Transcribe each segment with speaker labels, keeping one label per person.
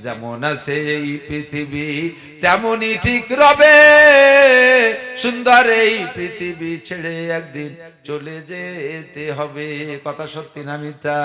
Speaker 1: যেমন আছে এই পৃথিবী তেমনই ঠিক রবে, সুন্দর এই পৃথিবী ছেড়ে একদিন চলে যেতে হবে। কথা সত্যি না মিথ্যা?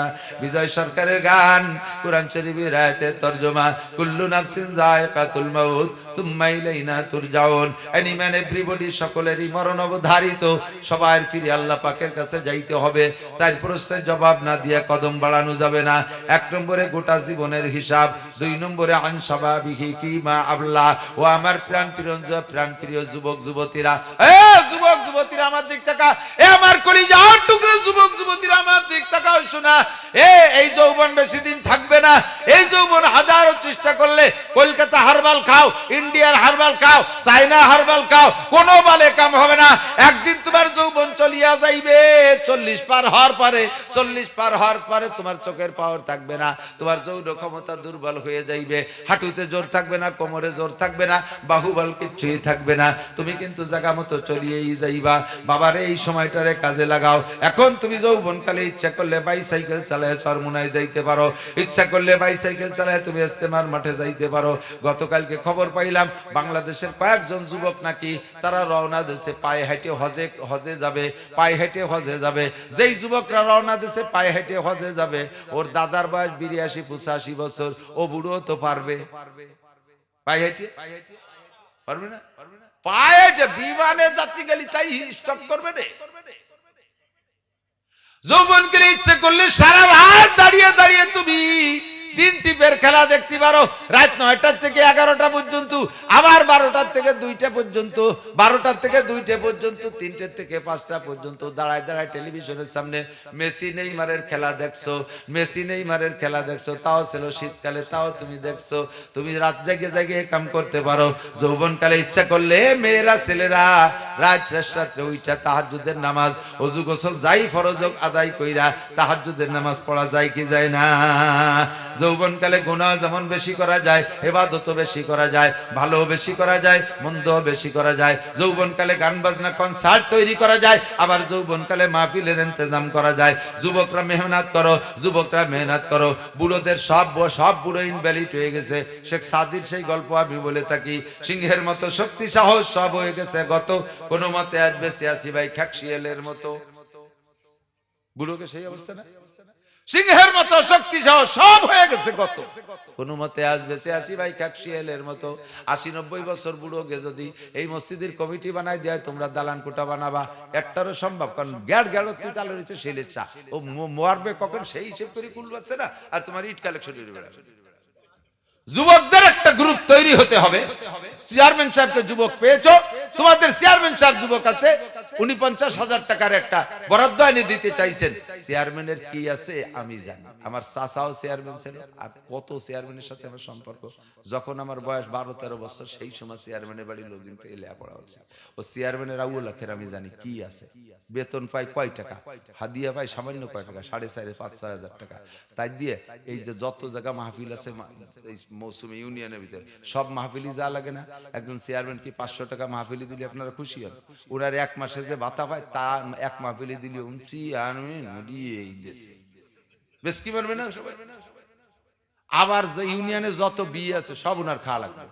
Speaker 1: বিজয় সরকারের গান, কুরআন শরীফের আয়াতের তরজমা, কুল্লু নাফসিন যায়কাতুল মাউত তুম্মা ইলাইনা তুরজাউন। এনি ম্যান এভরিবডি, সকলেরই মরণ অবধারিত, সবার ফিরে আল্লাহ পাকের কাছে যাইতে হবে। চার প্রশ্নের জবাব না দিয়ে কদম বাড়ানো যাবে না। এক নম্বরে গোটা জীবনের হিসাব, দুই নম্বরে আন শাবাবিহি ফিমা আবলা। ও আমার প্রাণ প্রিয় যুবক যুবতীরা, যুবক যুবতীরা আমার দিক তাকা, আমার কলিজার টুকরো যুবক যুবতীরা আমার দিক তাকাও, শোনা এই যৌবন বেশি দিন থাকবে না। এই যৌবন হাজারো চেষ্টা করলে কলকাতা হারবাল খাও, ইন্ডিয়ার হারবাল খাও, চাইনা হারবাল খাও, কোনো বালে কাম হবে না। একদিন তোমার যৌবন চলিয়া যাইবে। 40 পার হওয়ার পরে তোমার চোখের পাওয়ার থাকবে না, তোমার যৌন ক্ষমতা দুর্বল হয়ে যাইবে, হাঁটুতে জোর থাকবে না, কোমরে জোর থাকবে না, বাহুবল কিচ্ছুই থাকবে না। তুমি কিন্তু জায়গা মতো চলিয়েই যাইবা। বাবারে এই সময়টারে কাজে লাগাও। এখন তুমি যৌবনকালে ইচ্ছা করলে বাইসাইকেল চালায় চরমুনায় যাইতে পারো, ইচ্ছা করলে বাইসাইকেল চালায় তুমি ইস্তেমার মাঠে যাইতে পারো। গতকালকে খবর পাইলাম বাংলাদেশের কয়েকজন যুবক নাকি তারা রওনা দেশে পায়ে হেঁটে হজে যাবে, পায়ে হেঁটে হজে যাবে। যেই যুবকরা রওনা দেশে পায়ে হেঁটে হজে যাবে, ওর দাদার বয়স 82-85 বছর, ও বুড়ো তো পারবে পায়ে হেঁটে? পারবে না। পায়ে হেঁটে বিমানে যাত্রী গেলি তাই স্টপ করবে রে। যৌবনকে ইচ্ছে করলে সারা রাত দাঁড়িয়ে দাঁড়িয়ে তুমি 3 টিপের খেলা দেখতে পারো। রাত 9টা থেকে 11টা পর্যন্ত, আবার 12টা থেকে 2টা পর্যন্ত, 12টা থেকে 2টা পর্যন্ত, 3টে থেকে 5টা পর্যন্ত দাঁড়ায় দাঁড়ায় টেলিভিশনের সামনে মেসি নেইমারের খেলা দেখছো। তাও ছিল শীতকালে, তাও তুমি দেখছো। তুমি রাত জেগে জেগে কাম করতে পারো। যৌবনকালে ইচ্ছা করলে মেয়েরা ছেলেরা রাত শেষ রাত্রে উইঠা তাহাজ্জুদের নামাজ, ওযু গোসল যাই ফরজ আদায় কইরা তাহাজ্জুদের নামাজ পড়া যায় কি যায় না? যৌবনকালে গুনাহ যেমন বেশি করা যায়, ইবাদতও বেশি করা যায়, ভালো বেশি করা যায়, মন্দ বেশি করা যায়। যৌবনকালে গান বাজনা কনসার্ট তৈরি করা যায়, আবার যৌবনকালে মাহফিলের ইন্তজাম করা যায়। যুবকরা মেহনত করো। বুড়োদের সব বুড়ো ইনভ্যালিড হয়ে গেছে। শেখ সাদির সেই গল্প আমি বলে থাকি, সিংহের মতো শক্তি সাহস সব হয়ে গেছে গত, কোনো মতে আজ বেঁচে আছি ভাই খ্যাকশিয়ালের মতো। বুড়োকে সেই অবস্থা না, সিংহের মতো শক্তি সব হয়ে গেছে গত, কোন মতে আজ বেঁচে আছি ভাই খ্যাকশিয়ালের মতো। 80-90 বছর বুড়োকে যদি এই মসজিদের কমিটি বানাই দেয়, তোমরা দালান কোটা বানাবা, একটারও সম্ভব? কারণ গ্যাড়তি চালু রয়েছে সেই ইচ্ছা, ও মরবে কখন সেই হিসেব করে কুল পাচ্ছে না, আর তোমার ইট কালেকশন বেড়াবে। যুবকদের একটা গ্রুপ তৈরি হতে হবে। চেয়ারম্যান সাহেবকে যুবক পেয়েছো, তোমাদের চেয়ারম্যান সাহেব যুবক আছে, উনি 50,000 টাকার একটা বরাদ্দ এনে দিতে চাইছেন। চেয়ারম্যানের কি আছে আমি জানি, আমার চাচাও চেয়ারম্যান ছিল, আর কত চেয়ারম্যানের সাথে আমার সম্পর্ক। যখন আমার বয়স 12-13 বছর, সেই সময় চেয়ারম্যানের বাড়ি লজিং থেকে লেখাপড়া হচ্ছে। ও চেয়ারম্যানের আউল লাখের আমি জানি কি আছে, বেতন পাই কয় টাকা, হাদিয়া পাই সামান্য কয় টাকা, 4.5-5-6 হাজার টাকা। তাই দিয়ে এই যে যত জায়গা মাহফিল আছে মৌসুমী ইউনিয়নের ভিতরে, সব মাহফিলি যা লাগে না, একজন চেয়ারম্যান কি 500 টাকা মাহফিলি দিলে আপনারা খুশি হন? ওনার এক মাসে যে ভাতা পায় তা এক মাহফিলি দিলে এই দেশে বেশ কি পারবে না সবাই। আবার যে ইউনিয়নে যত বিয়ে আছে সব ওনার খাওয়া লাগবে,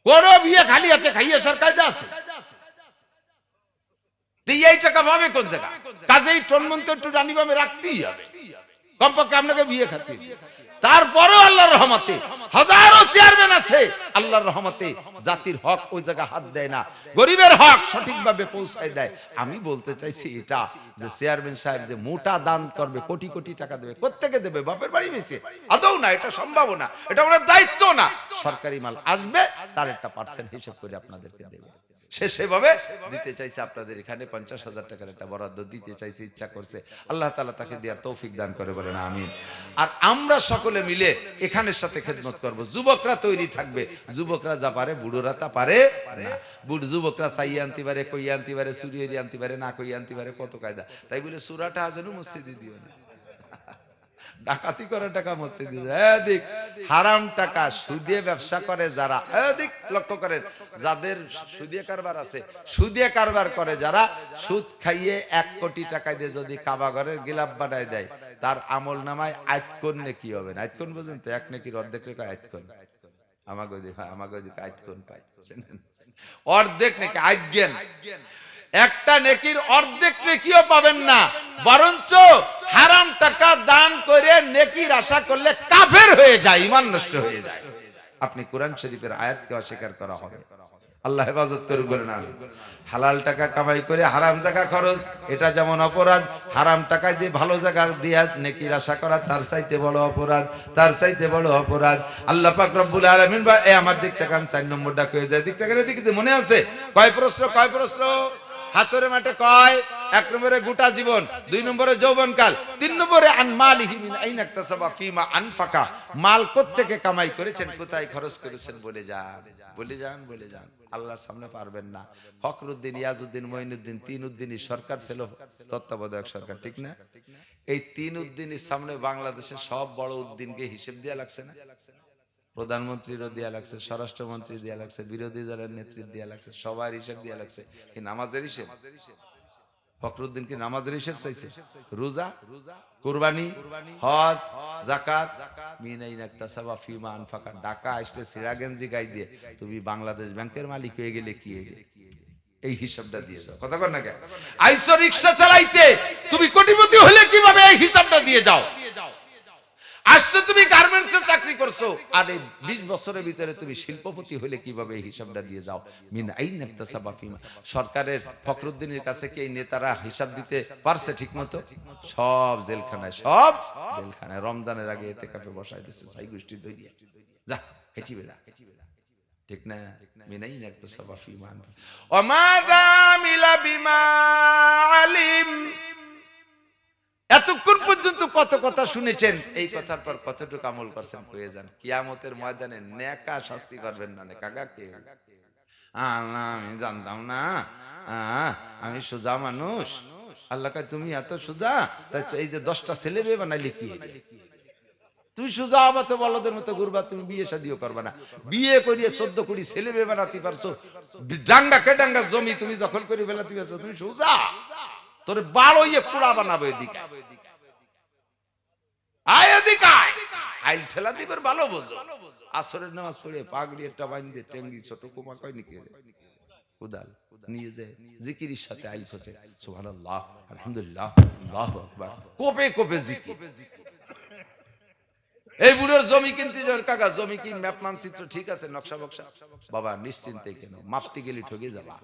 Speaker 1: কোন বিয়ে খালি হাতে খাইয়ে সরকার আছে। এই টাকা পাবে কোন জায়গা? কাজেই টনমন্ত্র একটু রানিবামে রাখতেই হবে, কমপক্ষে আপনাকে বিয়ে খাতে। তারপরেও আল্লাহর রহমতে হাজারো চেয়ারম্যান আছে, আল্লাহর রহমতে জাতির হক ওই জায়গা হাত দেয় না, গরিবের হক সঠিকভাবে পৌঁছায় দেয়। আমি বলতে চাইছি এটা যে চেয়ারম্যান সাহেব যে মোটা দান করবে, কোটি কোটি টাকা দেবে, কোত্থেকে দেবে? বাপের বাড়ি বেশি আদৌ না, এটা সম্ভব না, এটা ওনার দায়িত্ব না। সরকারি মাল আসবে, তার একটা % হিসাব করে আপনাদেরকে দেবে। সে সেভাবে দিতে চাইছে, আপনাদের এখানে 50,000 টাকার একটা বরাদ্দ দিতে চাইছে, ইচ্ছা করছে। আল্লাহ তাআলা তাকে দেওয়ার তৌফিক দান করে, বলেন আমিন। আর আমরা সকলে মিলে এখানের সাথে খেদমত করব। যুবকরা তৈরি থাকবে, যুবকরা যা পারে বুড়োরা তা পারে না। যুবকরা চাইয়ে আনতে পারে, কইয়া আনতে পারে, চুরিয়ে আনতে পারে, না কইয়া আনতে পারে, কত কায়দা। তাই বলে সুরাটা যেন মসজিদে দিও না, ডাকাতি করে টাকা মসজিদে, এদিক হারাম টাকা সুদে ব্যবসা করে যারা, এদিক লক্ষ্য করেন, যাদের সুদে কারবার আছে, সুদে কারবার করে যারা, সুদ খাইয়ে 1 কোটি টাকা দিয়ে যদি কাবা ঘরের গিলাপ বানায় দেয়, তার আমল নামায় আয়াতকুন নেকি হবে না। আয়াতকুন বুঝেন তো, এক নেকির অর্ধেক রেখা আয়াতকুন। আমাকে ওদিকে আয়াতকুন পাই, অর্ধেক নেকি আজ্ঞান। একটা নেকির অর্ধেক নেকিও পাবেন না, বরঞ্চ হারাম টাকা দান করে নেকির আশা করলে কাফের হয়ে যায়, ঈমান নষ্ট হয়ে যায়। আপনি কোরআন শরীফের আয়াতকে অস্বীকার করা হবে। আল্লাহ হেফাজত করুন বলেন আমিন। হালাল টাকা কামাই করে হারাম জায়গা খরচ, এটা যেমন অপরাধ, হারাম টাকা দিয়ে ভালো জায়গা দিয়ে নেকির আশা করা তার চাইতে বড় অপরাধ, তার চাইতে বড় অপরাধ। আল্লাহ পাক রব্বুল আলামিন আমার দিক থেকে 4 নম্বরটা কয়ে যায়, দিক থেকে দিকে মনে আছে কয় প্রশ্ন হাসরের মাঠে কয়? 1 নম্বরে গোটা জীবন, 2 নম্বরে যৌবনকাল, 3 নম্বরে আন মালিহি মিন আইনা ইকতাসাবা ফিমা আনফাকা, মাল কোত্থেকে কামাই করেছেন, কোথায় খরচ করেছেন, বলে যান। আল্লাহর সামনে পারবেন না। ফখরুদ্দিন, ইয়াজউদ্দিন, মঈনুদ্দিন, 3 উদ্দিনই সরকার ছিল, তত্ত্বাবধায়ক সরকার, ঠিক না? এই 3 উদ্দিনের সামনে বাংলাদেশের সব বড় উদ্দিনকে হিসেব দেয়া লাগছে না? প্রধানমন্ত্রীরও দেয়া লাগছে, স্বরাষ্ট্রমন্ত্রী দেয়া লাগছে, বিরোধী দলের নেতৃত্ব দেয়া লাগছে, সবার হিসেব দেয়া লাগছে। কি নামাজের হিসেব? ফখরুদ্দিন কি নামাজের হিসেব চাইছে? রোজা, কুরবানি, হজ, যাকাত, মিনাইন ইকতাসাবা ফিমা আনফাকা, ঢাকা আসলে সিরাগেঞ্জি গাই দিয়ে তুমি বাংলাদেশ ব্যাংকের মালিক হয়ে গেলে কি হয়ে গেলে, এই হিসাবটা দিয়ে যাও। কথা কর না কেন? আইসো রিকশা চালাইতে তুমি কোটিপতি হলে কিভাবে, এই হিসাবটা দিয়ে যাও। আসছে তুমি গার্মেন্টসে চাকরি করছো, আর এই 20 বছরের ভিতরে তুমি শিল্পপতি হলে কিভাবে, এই হিসাবটা দিয়ে যাও। মিন আইন ইকতাসাবা ফিমা। সরকারের ফখরুদ্দিনের কাছে কি এই নেতারা হিসাব দিতে পারছে ঠিক মতো? সব জেলখানায়, রমজানের আগে ইতিকাফে বসায় দিচ্ছে সাই গোষ্ঠী দইয়া, যা কেটি বেলা, ঠিক না? মিন আইন ইকতাসাবা ফিমা ওয়া মাযা মিলা বিমা আলিম। এতক্ষণ পর্যন্ত কত কথা শুনেছেন, এই কথার পর কতটুকু আমল করছেন কয়ে যান। কিয়ামতের ময়দানে নেকা শাস্তি করবেন না, কাকা কে? আল্লাহ আমি জানতাম না, আমি সোজা মানুষ। আল্লাহ কয় তুমি এত সোজা, এই যে 10টা ছেলে মেয়ে বানাইলে কি হইবে? তুই সোজা আবার তো বলদের মতো ঘুরবা, তুমি বিয়ে শাদিও করবা না। বিয়ে করিয়ে 14 কোটি ছেলে মেয়ে বানাতে পারছো, ডাঙ্গা জমি তুমি দখল করে ফেলাতে পারছো, তুমি সোজা? তোরে বাড়ো ইয়ে কুড়া বানাবো, এদিকে আয়, এদিকে আয়, আইল ঠেলা দিবের ভালো বোঝো। আসরের নামাজ পড়ে পাগড়ি একটা বাঁধে টেঙ্গি ছোট কুমা কয় নাকি উদাল নিয়ে যায় জিকিরের সাথে আইল খসে, সুবহানাল্লাহ, আলহামদুলিল্লাহ, আল্লাহু আকবার, কোপে জিকির। এই বুড়োর জমি কিনতে যাওয়ার, কাকা জমি কি ম্যাপ মানচিত্র ঠিক আছে, নকশা বক্সা? বাবা নিশ্চিন্তে কেন, মাপতে গেলে ঠকে যাবা,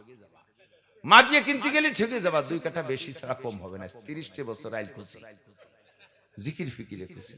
Speaker 1: মাপিয়ে কিনতে গেলে ঠকে যাবা, 2 কাঠা বেশি ছাড়া কম হবে না। 30 বছর আইল খুশি, জিকির ফিকিরে খুশি।